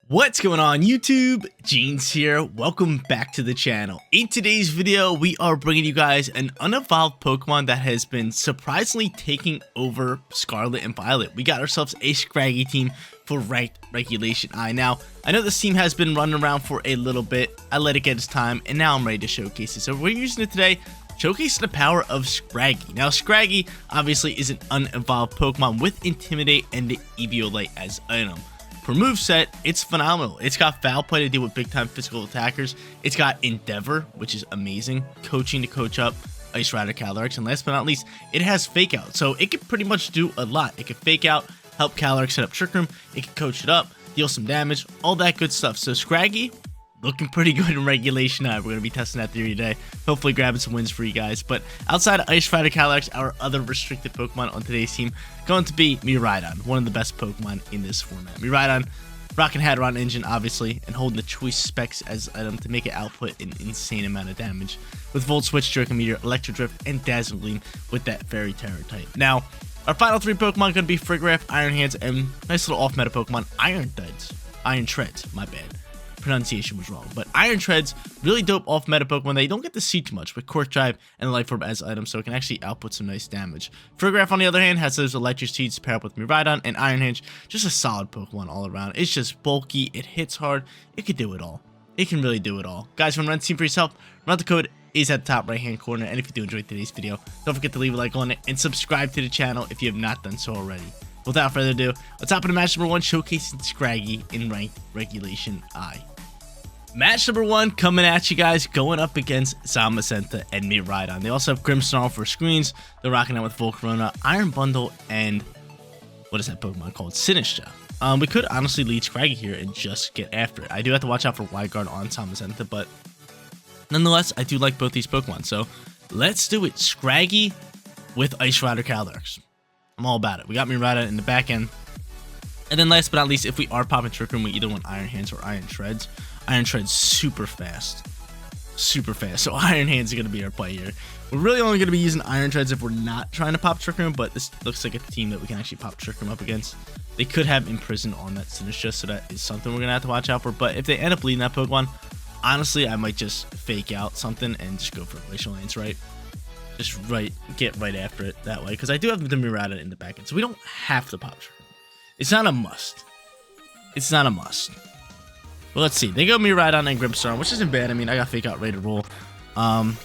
What's going on YouTube? Jeans here. Welcome back to the channel. In today's video, we are bringing you guys an unevolved Pokemon that has been surprisingly taking over Scarlet and Violet. We got ourselves a Scraggy team for ranked Regulation I. Now, I know this team has been running around for a little bit. I let it get its time, and now I'm ready to showcase it. So we're using it today, showcasing the power of Scraggy. Now, Scraggy obviously is an unevolved Pokemon with Intimidate and the EVIOLITE as item. For moveset, it's phenomenal. It's got Foul Play to deal with big time physical attackers. It's got Endeavor, which is amazing. Coaching to coach up Ice Rider Calyrex. And last but not least, it has Fake Out. So it can pretty much do a lot. It can Fake Out, help Calyrex set up Trick Room. It can coach it up, deal some damage, all that good stuff. So Scraggy, looking pretty good in Regulation I. We're going to be testing that theory today. Hopefully grabbing some wins for you guys. But outside of Ice Rider Calyrex, our other restricted Pokemon on today's team going to be Miraidon, one of the best Pokemon in this format. Miraidon, rocking Hadron Engine, obviously, and holding the choice specs as item to make it output an insane amount of damage. With Volt Switch, Draco Meteor, Electro Drift, and Dazzle Gleam with that Fairy Terror type. Now, our final three Pokemon are going to be Frigoraph, Iron Hands, and nice little off-meta Pokemon, Iron Treads, my bad. Pronunciation was wrong, but Iron Treads, really dope off-meta Pokemon that you don't get to see too much with Cork Drive and Life Orb as items, so it can actually output some nice damage. Frigoraph, on the other hand, has those Electric Seeds to pair up with Miraidon, and Iron Hands, just a solid Pokemon all around. It's just bulky, it hits hard, it can do it all. It can really do it all. Guys, when running team for yourself, remember the code is at the top right-hand corner, and if you do enjoy today's video, don't forget to leave a like on it and subscribe to the channel if you have not done so already. Without further ado, let's hop into match number 1, showcasing Scraggy in ranked Regulation I. Match number 1 coming at you guys, going up against Zamazenta and Miraidon. They also have Grimmsnarl for screens. They're rocking out with Volcarona, Iron Bundle, and what is that Pokemon called? Sinistra. We could honestly lead Scraggy here and just get after it. I do have to watch out for Wide Guard on Zamazenta, but nonetheless, I do like both these Pokemon. So let's do it. Scraggy with Ice Rider Calyrex. I'm all about it. We got Miraidon in the back end. And then last but not least, if we are popping Trick Room, we either want Iron Hands or Iron Treads. Iron Treads super fast. Super fast. So Iron Hands are going to be our play here. We're really only going to be using Iron Treads if we're not trying to pop Trick Room, but this looks like a team that we can actually pop Trick Room up against. They could have Imprison on that Sinistra, so that is something we're going to have to watch out for. But if they end up leading that Pokemon, honestly, I might just Fake Out something and just go for Glacial Lance, right? Just get right after it that way, because I do have the Miraidon in the back end, so we don't have to pop Trick Room. It's not a must. It's not a must. Well, let's see. They go Miraidon and Grimmsnarl, which isn't bad. I mean, I got Fake Out ready to roll. And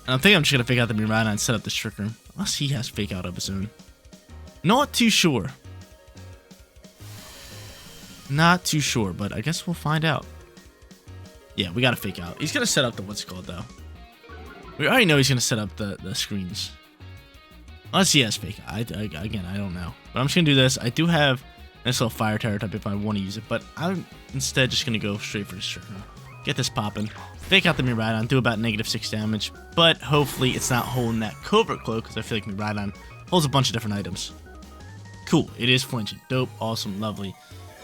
I think I'm just going to Fake Out the Miraidon and set up this Trick Room. Unless he has Fake Out of his own. Not too sure. Not too sure, but I guess we'll find out. Yeah, we got to Fake Out. He's going to set up the what's it called, though. We already know he's going to set up the screens. Unless he has Fake Out. Again, I don't know. But I'm just going to do this. I do have nice little Fire Terror type if I want to use it, but I'm instead just going to go straight for the Trick Room. Get this popping. Fake out the Miraidon, do about -6 damage, but hopefully it's not holding that Covert Cloak, because I feel like Miraidon holds a bunch of different items. Cool, it is flinching. Dope, awesome, lovely.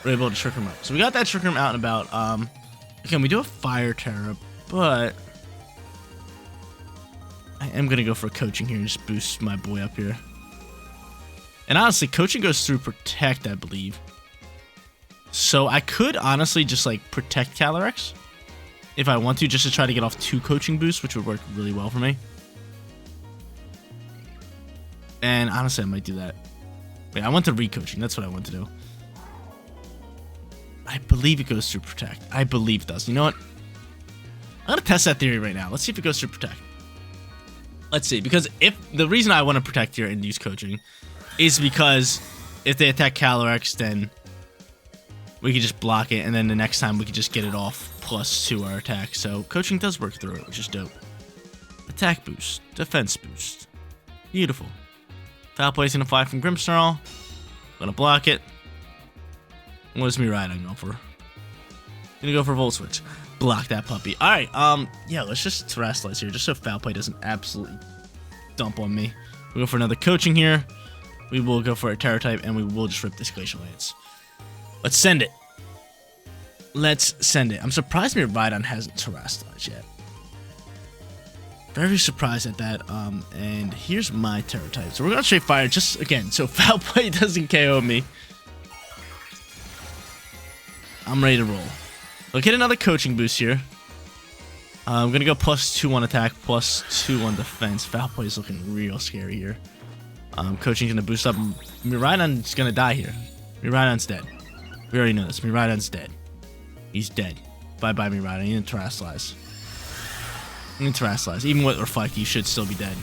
We're able to Trick Room up. So we got that Trick Room out and about. Again, we do have Fire Terror, but I am going to go for coaching here and just boost my boy up here. And honestly, coaching goes through Protect, I believe. So I could honestly just like Protect Calyrex if I want to, just to try to get off 2 coaching boosts, which would work really well for me. And honestly, I might do that. Wait, I want the Recoaching. That's what I want to do. I believe it goes through Protect. I believe it does. You know what? I'm going to test that theory right now. Let's see if it goes through Protect. Let's see, because if the reason I want to Protect here and use coaching is because if they attack Calyrex, then we can just block it, and then the next time we can just get it off +2 our attack. So coaching does work through it, which is dope. Attack boost, defense boost. Beautiful. Foul Play's gonna fly from Grimmsnarl. Gonna block it. What is Miraidon going for? Gonna go for Volt Switch. Block that puppy. Alright, yeah, let's just Terrasilize here, just so Foul Play doesn't absolutely dump on me. We'll go for another coaching here. We will go for a Terror type, and we will just rip this Glacial Lance. Let's send it. Let's send it. I'm surprised Miraidon hasn't Terrasilize yet. Very surprised at that. And here's my Terror type. So we're going to straight fire just again, so Foul Play doesn't KO me. I'm ready to roll. We'll get another coaching boost here. I'm going to go +2 on attack, +2 on defense. Foul play is looking real scary here. Coaching's going to boost up. Miraidon's going to die here. Miraidon's dead. We already know this. Miraidon's dead. He's dead. Bye-bye, Miraidon. He didn't terastallize. Even with Reflect, he should still be dead.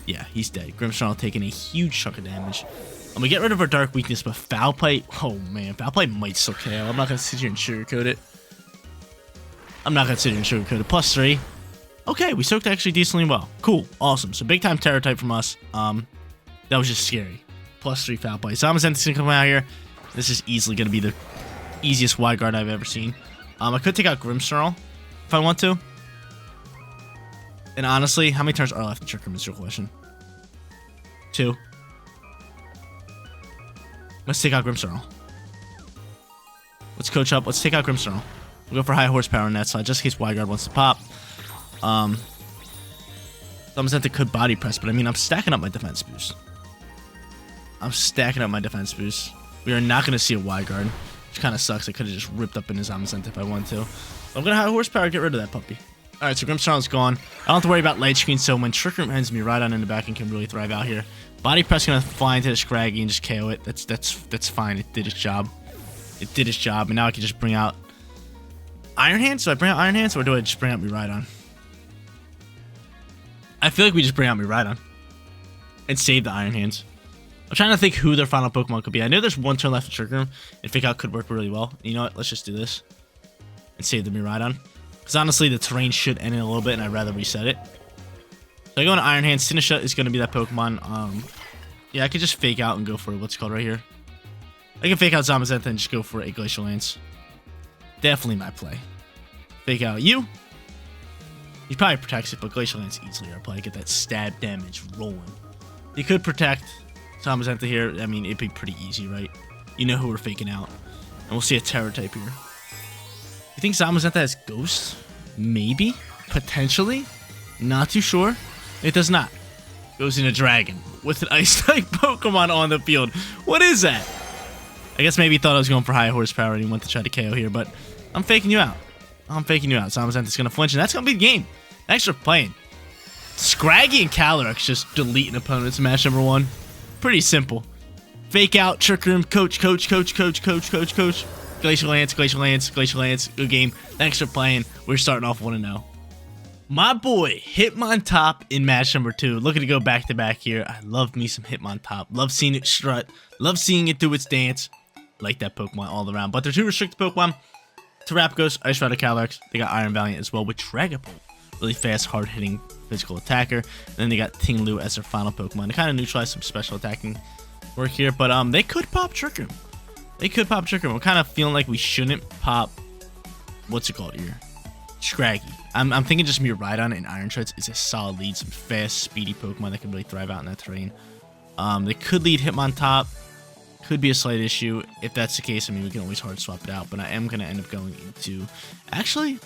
Yeah, he's dead. Grimmsnarl taking a huge chunk of damage. I'm going to get rid of our Dark Weakness, but Foul Play... Oh, man. Foul Play might still KO. I'm not going to sit here and sugarcoat it. +3. Okay, we soaked actually decently well. Cool. Awesome. So, big time Terror type from us. That was just scary. +3 Foul Play. Zamazenta's going to come out here. This is easily going to be the easiest wide guard I've ever seen. I could take out Grimmsnarl if I want to. And honestly, how many turns are left in Trick Room is your question? 2. Let's take out Grimmsnarl. Let's coach up. Let's take out Grimmsnarl. We'll go for high horsepower on that side, just in case wide guard wants to pop. Zamazenta could body press, but I mean, I'm stacking up my defense boost. We are not going to see a wide guard, which kind of sucks. I could have just ripped up in his Zamazenta if I wanted to. But I'm going to high horsepower, get rid of that puppy. Alright, so Grimmsnarl's gone. I don't have to worry about light screen, so when Trick Room ends, Miraidon in the back and can really thrive out here. Body press gonna fly into the Scraggy and just KO it. That's fine. It did its job. And now I can just bring out Iron Hands. Do I bring out Iron Hands or do I just bring out Miraidon? I feel like we just bring out Miraidon and save the Iron Hands. I'm trying to think who their final Pokemon could be. I know there's one turn left in Trick Room, and Fake Out could work really well. You know what? Let's just do this and save the Miraidon. Because honestly, the terrain should end in a little bit, and I'd rather reset it. So I go into Iron Hands. Sinisha is going to be that Pokemon. Yeah, I could just Fake Out and go for what's called right here. I can Fake Out Zamazenta and just go for a Glacial Lance. Definitely my play. Fake Out you. He probably protects it, but Glacial Lance easily our play. Get that stab damage rolling. You could protect Zamazenta here. I mean, it'd be pretty easy, right? You know who we're faking out. And we'll see a Terror type here. You think Zamazenta has Ghost? Maybe. Potentially. Not too sure. It does not. Goes in a Dragon with an Ice-type Pokemon on the field. What is that? I guess maybe he thought I was going for high horsepower and he wanted to try to KO here, but I'm faking you out. Zamazenta's going to flinch, and that's going to be the game. Thanks for playing. Scraggy and Calyrex just deleting opponents in match number 1. Pretty simple. Fake out, Trick Room, coach. Glacial Lance. Good game. Thanks for playing. We're starting off 1-0. My boy, Hitmontop in match number 2. Looking to go back-to-back here. I love me some Hitmontop. Love seeing it strut. Love seeing it do its dance. Like that Pokemon all around. But they're 2 restricted Pokemon. Terapagos, Ice Rider, Calyrex. They got Iron Valiant as well with Dragapult. Really fast, hard-hitting physical attacker. And then they got Tinglu as their final Pokemon to kind of neutralize some special attacking work here. But they could pop Trick Room. I'm kind of feeling like we shouldn't pop... What's it called here? Scraggy. I'm thinking just Miraidon and Iron Treads is a solid lead. Some fast, speedy Pokemon that can really thrive out in that terrain. They could lead Hitmontop. Could be a slight issue. If that's the case, I mean, we can always hard swap it out. But I am going to end up going into... Actually,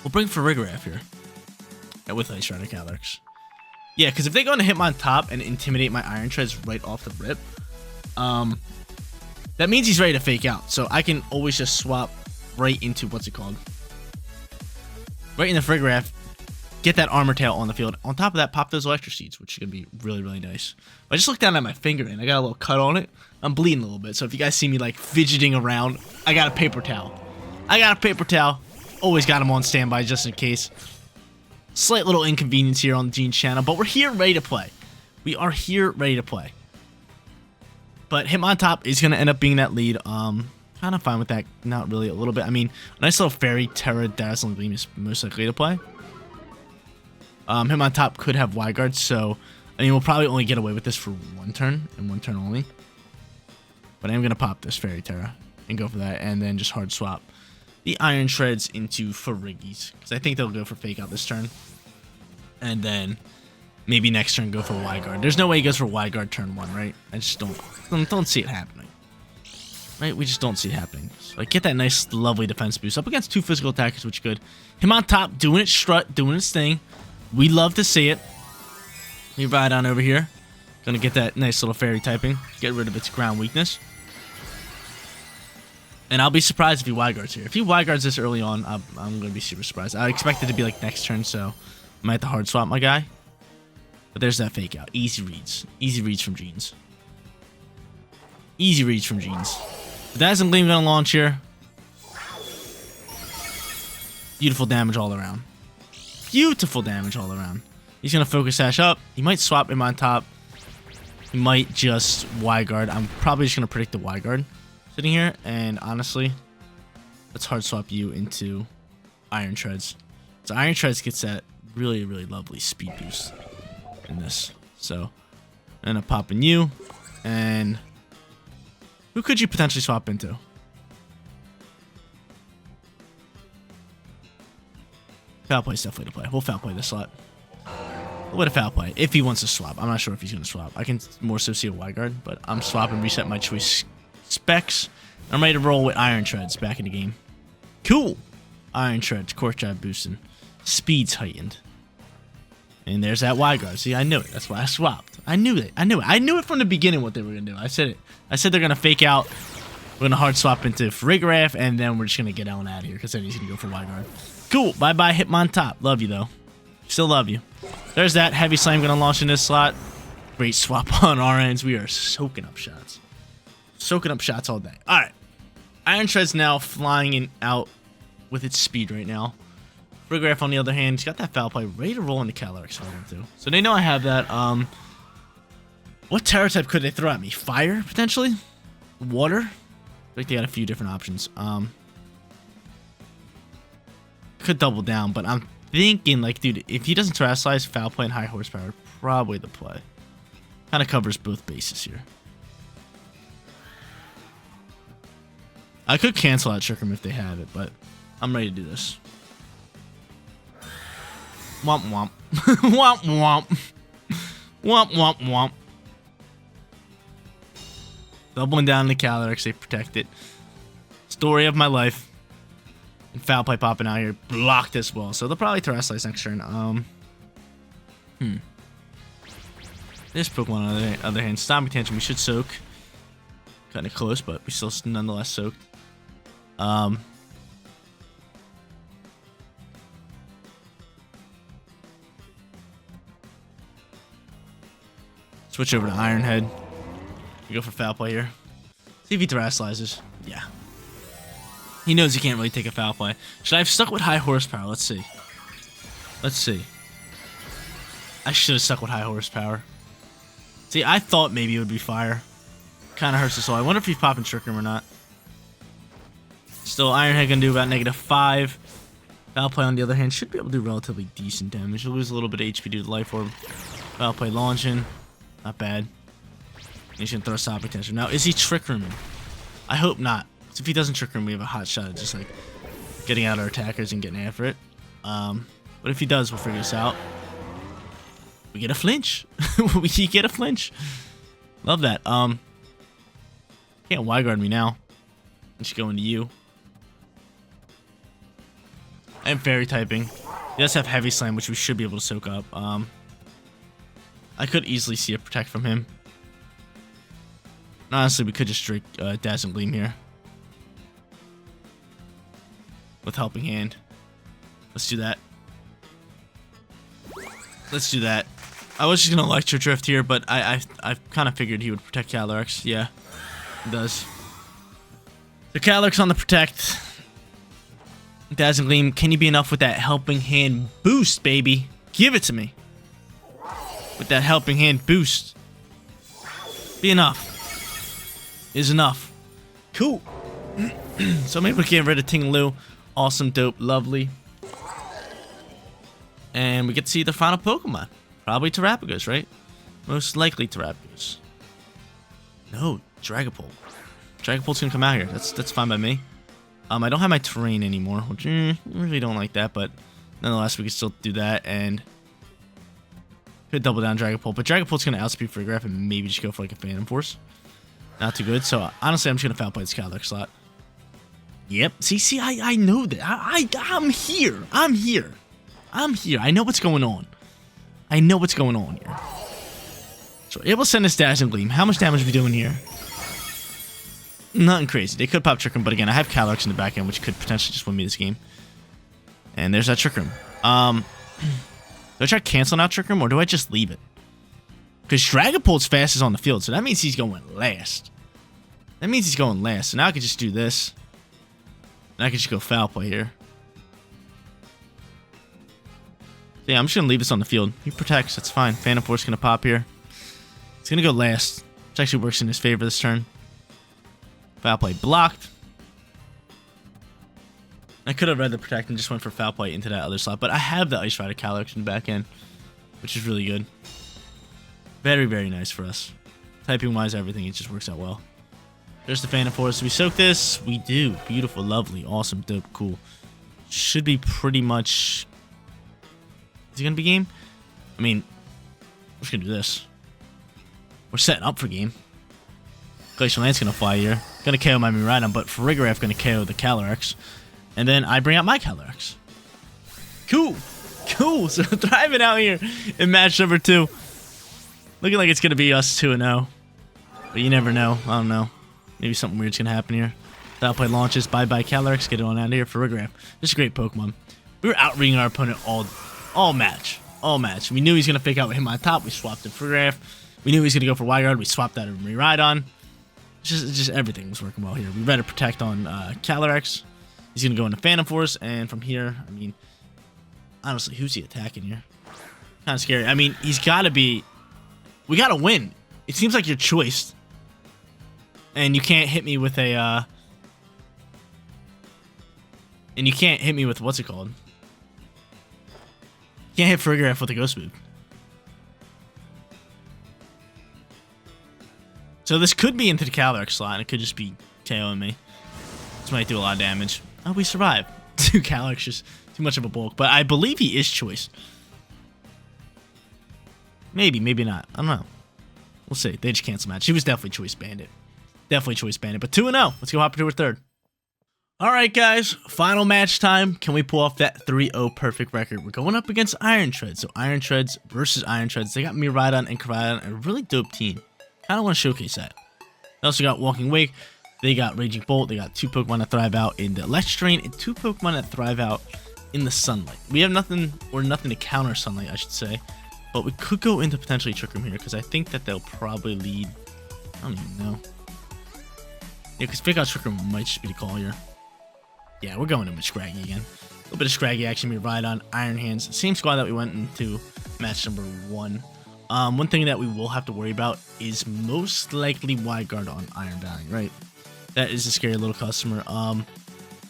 we'll bring Farigiraf here. With Ice Rider Calyrex. Yeah, because if they go into Hitmontop and intimidate my Iron Treads right off the rip, that means he's ready to Fake Out. So I can always just swap right into, what's it called? Right in the Farigiraf. Get that Armor Tail on the field. On top of that, pop those Electric Seeds, which is going to be really, really nice. I just looked down at my finger and I got a little cut on it. I'm bleeding a little bit. So if you guys see me like fidgeting around, I got a paper towel. Always got them on standby just in case. Slight little inconvenience here on the Gene's channel, but we're here ready to play. But Hitmontop is going to end up being that lead. Kind of fine with that. Not really, a little bit. I mean, a nice little Fairy, Terra, Dazzling Gleam is most likely to play. Hitmontop could have Wide Guard, so I mean, we'll probably only get away with this for 1 turn and 1 turn only. But I am going to pop this Fairy Terra and go for that, and then just hard swap the Iron Treads into Farigis, because I think they'll go for Fake Out this turn. And then maybe next turn go for Wide Guard. There's no way he goes for Wide Guard turn 1, right? I just don't see it happening. Right? We just don't see it happening. So I get that nice, lovely defense boost up against 2 physical attackers, which is good. Hitmontop doing its strut, doing its thing. We love to see it. We ride on over here. Gonna get that nice little Fairy typing. Get rid of its ground weakness. And I'll be surprised if he Y-guards here. If he Y-guards this early on, I'm going to be super surprised. I expect it to be like next turn, so I might have to hard swap my guy. But there's that fake out. Easy reads. Easy reads from Jeans. Easy reads from Jeans. Dazzling Gleam going to launch here. Beautiful damage all around. Beautiful damage all around. He's going to focus sash up. He might swap him on top. He might just Y-guard. I'm probably just going to predict the Y-guard sitting here. And honestly, let's hard swap you into Iron Treads. So Iron Treads gets that really, really lovely speed boost in this. So I'm going to pop in you. And who could you potentially swap into? Foul play is definitely the play. We'll foul play this slot. We'll let a foul play if he wants to swap. I'm not sure if he's going to swap. I can more so see a Y-guard, but I'm swapping, reset my choice specs. I'm ready to roll with Iron Treads back in the game. Cool. Iron Treads, Court Drive boosting. Speed's heightened. And there's that Y-guard. See, I knew it. That's why I swapped. I knew it. I knew it. I knew it from the beginning what they were going to do. I said it. I said they're going to fake out. We're going to hard swap into Farigiraf, and then we're just going to get Ellen out of here because then he's going to go for Y-guard. Cool. Bye-bye, Hitmontop. Love you, though. Still love you. There's that. Heavy Slam going to launch in this slot. Great swap on our ends. We are soaking up shots. Soaking up shots all day. All right. Iron Tread's now flying in out with its speed right now. Farigiraf, on the other hand, he's got that foul play ready to roll into Calyrex for them too. So they know I have that. What Terra type could they throw at me? Fire, potentially? Water? I think they got a few different options. Could double down, but I'm thinking, like, dude, if he doesn't Terra Slice, foul play and high horsepower, probably the play. Kind of covers both bases here. I could cancel out Trick Room if they have it, but I'm ready to do this. Womp womp. Womp womp. Womp womp womp. Doubling down the Calyrex, they protect it. Story of my life. And foul play popping out here. Blocked as well. So they'll probably Terra Slice next turn. This Pokemon on the other hand, Stomping Tantrum, we should soak. Kind of close, but we still nonetheless soaked. Switch over to Iron Head. We go for foul play here. See if he Terra Slices. Yeah. He knows he can't really take a foul play. Should I have stuck with high horsepower? Let's see. Let's see. I should have stuck with high horsepower. See, I thought maybe it would be fire. Kind of hurts the soul. I wonder if he's popping Trick Room or not. Still, Iron Head gonna do about -5. Foul play, on the other hand, should be able to do relatively decent damage. He'll lose a little bit of HP due to Life Orb. Foul play launching. Not bad. He's gonna throw a Stomping Tantrum. Now, is he Trick Rooming? I hope not. So if he doesn't Trick Room, we have a hot shot at just like getting out our attackers and getting after it. But if he does, we'll figure this out. We get a flinch. We get a flinch. Love that. Can't Y-guard me now. I should go into you. I am Fairy typing. He does have Heavy Slam, which we should be able to soak up. I could easily see a Protect from him. Honestly, we could just drink Dazzling Gleam here. With Helping Hand. Let's do that. Let's do that. I was just going to Electro Drift here, but I kind of figured he would protect Calyrex. Yeah, he does. So Calyrex on the Protect. Dazzling Gleam, can you be enough with that Helping Hand boost, baby? Give it to me. With that Helping Hand boost. Be enough. Is enough. Cool. So maybe we get rid of Ting-Lu. Awesome, dope, lovely. And we get to see the final Pokemon. Probably Terrapagos, right? Most likely Terrapagos. No, Dragapult. Dragapult's gonna come out here. That's fine by me. I don't have my terrain anymore, which I really don't like that, but nonetheless, we can still do that, and could double down Dragapult, but Dragapult's gonna outspeed Farigiraf and maybe just go for like a Phantom Force. Not too good, so honestly, I'm just gonna foul play this Calyrex slot. Yep, see, I know that. I'm here. I'm here. I know what's going on. I know what's going on here. So able to send this Dazzling Gleam. How much damage are we doing here? Nothing crazy. They could pop Trick Room, but again, I have Calyrex in the back end, which could potentially just win me this game. And there's that Trick Room. Do I try canceling out Trick Room, or do I just leave it? Because Dragapult's fastest on the field, so that means he's going last. That means he's going last. So now I can just do this. And I can just go Foul Play here. So yeah, I'm just going to leave this on the field. He protects. That's fine. Phantom Force going to pop here. It's going to go last, which actually works in his favor this turn. Foul Play blocked. I could have read the Protect and just went for Foul Play into that other slot, but I have the Ice Rider Calyrex in the back end, which is really good. Very, very nice for us. Typing-wise, everything, it just works out well. There's the Phantom Force. Do we soak this? We do. Beautiful, lovely, awesome, dope, cool. Should be pretty much... Is it going to be game? I mean, we're just going to do this. We're setting up for game. Glacial Lance going to fly here. Going to KO my Miraidon, but Farigiraf going to KO the Calyrex. And then I bring out my Calyrex. Cool. Cool. So thriving out here in match number 2. Looking like it's going to be us 2-0. But you never know. I don't know. Maybe something weird's going to happen here. Foul Play launches. Bye-bye Calyrex. Get it on out of here. Farigiraf. Just a great Pokemon. We were out-reading our opponent all match. All match. We knew he was going to fake out with him on top. We swapped in Farigiraf. We knew he was going to go for Wyguard. We swapped out of Miraidon. Just everything was working well here. We read a Protect on Calyrex. He's going to go into Phantom Force. And from here, I mean, honestly, who's he attacking here? Kind of scary. I mean, he's got to be... We got to win. It seems like you're choiced. And you can't hit me with a... And you can't hit me with... What's it called? You can't hit Farigiraf with a Ghost Move. So this could be into the Calyrex slot, and it could just be KOing me. This might do a lot of damage. Oh, we survived. 2 Calyrex, just too much of a bulk. But I believe he is choiced. Maybe, maybe not. I don't know. We'll see. They just cancel match. He was definitely Choice Bandit. Definitely Choice Bandit. But 2-0. Let's go hop into a third. Alright, guys. Final match time. Can we pull off that 3-0 perfect record? We're going up against Iron Treads. So Iron Treads versus Iron Treads. They got Miraidon and Koraidon. A really dope team. Kind of want to showcase that. They also got Walking Wake. They got Raging Bolt. They got 2 Pokemon that thrive out in the Electric Drain and 2 Pokemon that thrive out in the Sunlight. We have nothing to counter Sunlight, I should say. But we could go into potentially Trick Room here because I think that they'll probably lead. I don't even know. Yeah, because Fake Out Trick Room might just be the call here. Yeah, we're going in with Scraggy again. A little bit of Scraggy action. We ride on Iron Hands. Same squad that we went into match number 1. One thing that we will have to worry about is most likely Wyguard on Iron Valley, right? That is a scary little customer.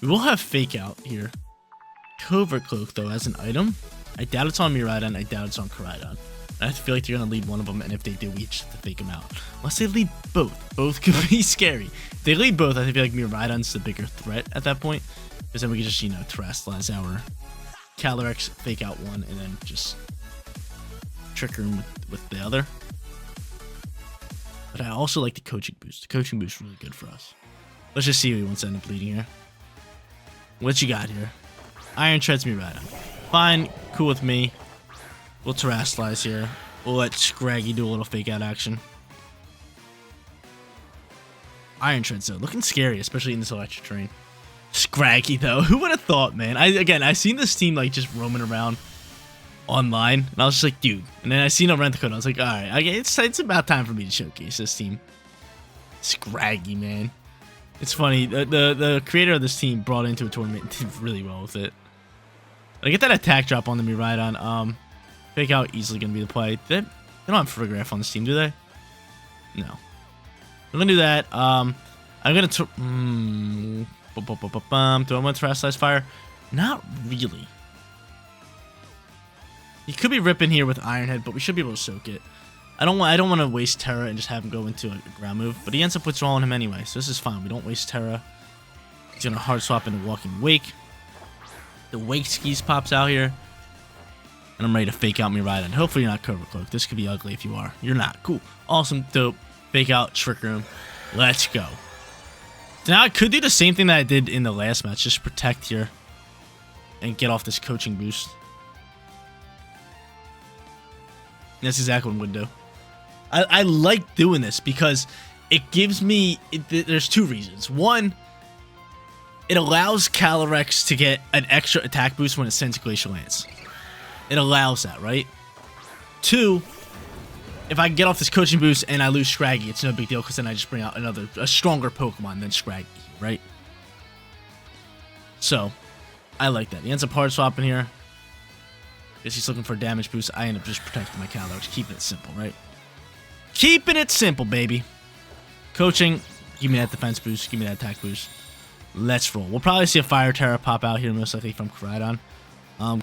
We will have Fake Out here. Covert Cloak, though, as an item. I doubt it's on Miraidon. I doubt it's on Koraidon. I feel like they're going to lead one of them, and if they do, we just have to fake them out. Unless they lead both. Both could be scary. If they lead both, I feel like Miraidon's the bigger threat at that point. Because then we can just, you know, terrestrialize our Calyrex, fake out one, and then just Trick Room with the other. But I also like the coaching boost. The coaching boost is really good for us. Let's just see who he wants to end up leading here. What you got here? Iron Treads Miraidon. Fine, cool with me. We'll terrestrialize here. We'll let Scraggy do a little fake out action. Iron Treads though, looking scary, especially in this electric terrain. Scraggy though, who would have thought, man? I seen this team like just roaming around online, and I was just like, dude. And then I seen a rent code. I was like, all right, it's about time for me to showcase this team. Scraggy, man. It's funny. The creator of this team brought it into a tournament and did really well with it. But I get that attack drop on the Miraidon. Fake out easily gonna be the play. They don't have Farigiraf on this team, do they? No. We're gonna do that. I'm gonna. Do I want to Terrestrialize Fire? Not really. He could be ripping here with Iron Head, but we should be able to soak it. I don't want to waste Terra and just have him go into a ground move, but he ends up withdrawing him anyway, so this is fine. We don't waste Terra. He's gonna hard swap into Walking Wake. The Wake Skis pops out here, and I'm ready to fake out Miraidon. Hopefully you're not Cobra Cloak. This could be ugly if you are. You're not. Cool. Awesome. Dope. Fake out Trick Room. Let's go. So now I could do the same thing that I did in the last match. Just protect here and get off this coaching boost. That's exactly what I'm going to do. I like doing this because it gives me, there's two reasons. One, it allows Calyrex to get an extra attack boost when it sends Glacial Lance. It allows that, right? Two, if I can get off this coaching boost and I lose Scraggy, it's no big deal because then I just bring out a stronger Pokemon than Scraggy, right? So, I like that. He ends up hard swapping here. Guess he's looking for a damage boost. I end up just protecting my Calyrex, keeping it simple, right? Keeping it simple, baby. Coaching, give me that defense boost, give me that attack boost. Let's roll. We'll probably see a Fire Terra pop out here, most likely from Koraidon.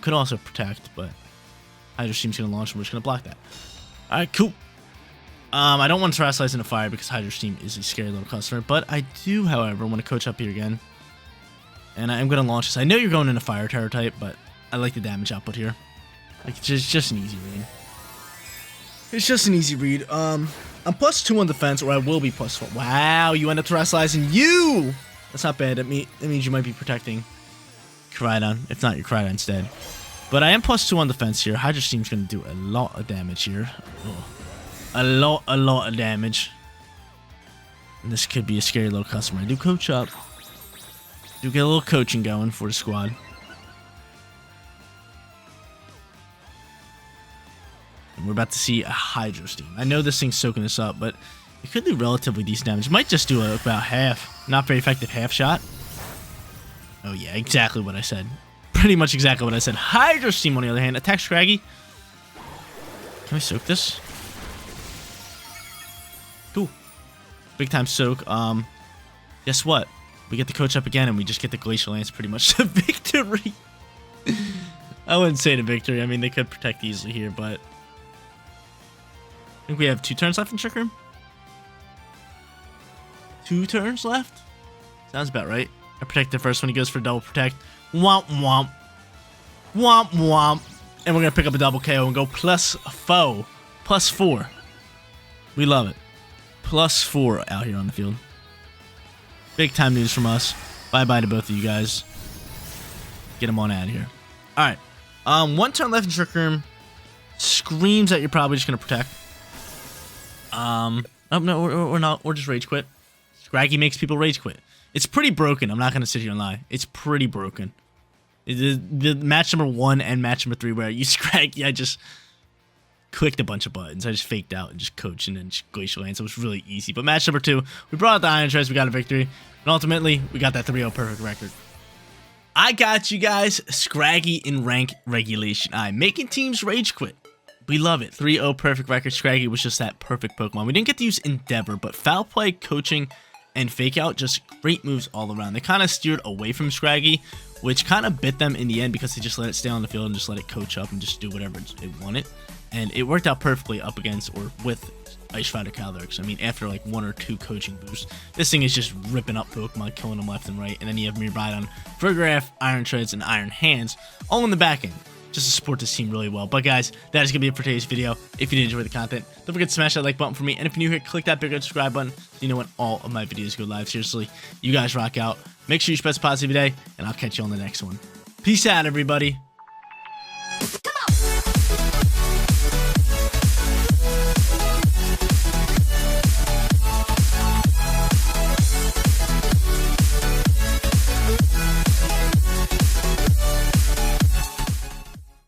Could also protect, but Hydro Steam's going to launch, and we're just going to block that. Alright, cool. I don't want to Terrasilize into fire because Hydro Steam is a scary little customer, but I do, however, want to coach up here again. And I'm going to launch this. I know you're going into Fire Terror type, but I like the damage output here. Like, it's just an easy read. It's just an easy read. I'm +2 on defense, or I will be +4. Wow, you end up Terrasalizing you! That's not bad. That means you might be protecting Koraidon, if not your Koraidon instead. But I am +2 on defense here. Hydro Steam's going to do a lot of damage here. Oh. A lot of damage. And this could be a scary little customer. I do coach up. Do get a little coaching going for the squad. And we're about to see a Hydro Steam. I know this thing's soaking us up, but it could do relatively decent damage. It might just do about half. Not very effective half shot. Oh yeah, exactly what I said. Pretty much exactly what I said. Hydro Steam, on the other hand. Attack Scraggy. Can we soak this? Cool. Big time soak. Guess what? We get the coach up again, and we just get the Glacial Lance pretty much to victory. I wouldn't say to victory. I mean, they could protect easily here, but I think we have 2 turns left in Trick Room. 2 turns left? Sounds about right. I protect the first one. He goes for double protect. Womp womp. Womp womp. And we're going to pick up a double KO and go +4. +4. We love it. +4 out here on the field. Big time news from us. Bye-bye to both of you guys. Get them on out of here. Alright. 1 turn left in Trick Room. Screams that you're probably just going to protect. Oh, no, we're not. We're just Rage Quit. Scraggy makes people Rage Quit. It's pretty broken. I'm not going to sit here and lie. It's pretty broken. The match number 1 and match number 3 where I used Scraggy, I just clicked a bunch of buttons. I just faked out and just coached and then just Glacial Lance. It was really easy. But match number 2, we brought out the Iron Treads. We got a victory. And ultimately, we got that 3-0 perfect record. I got you guys. Scraggy in rank regulation. I'm making teams Rage Quit. We love it. 3-0 perfect record. Scraggy was just that perfect Pokemon. We didn't get to use Endeavor, but Foul Play, Coaching, and Fake Out, just great moves all around. They kind of steered away from Scraggy, which kind of bit them in the end because they just let it stay on the field and just let it coach up and just do whatever it wanted. And it worked out perfectly up against or with Ice Fighter Calyrex. I mean, after like 1 or 2 coaching boosts, this thing is just ripping up Pokemon, killing them left and right. And then you have me ride on Fergraph, Iron Treads, and Iron Hands, all in the back end, just to support this team really well. But guys, that is going to be it for today's video. If you did enjoy the content, don't forget to smash that like button for me. And if you're new here, click that big red subscribe button so you know when all of my videos go live. Seriously, you guys rock out. Make sure you spread positive today, and I'll catch you on the next one. Peace out, everybody.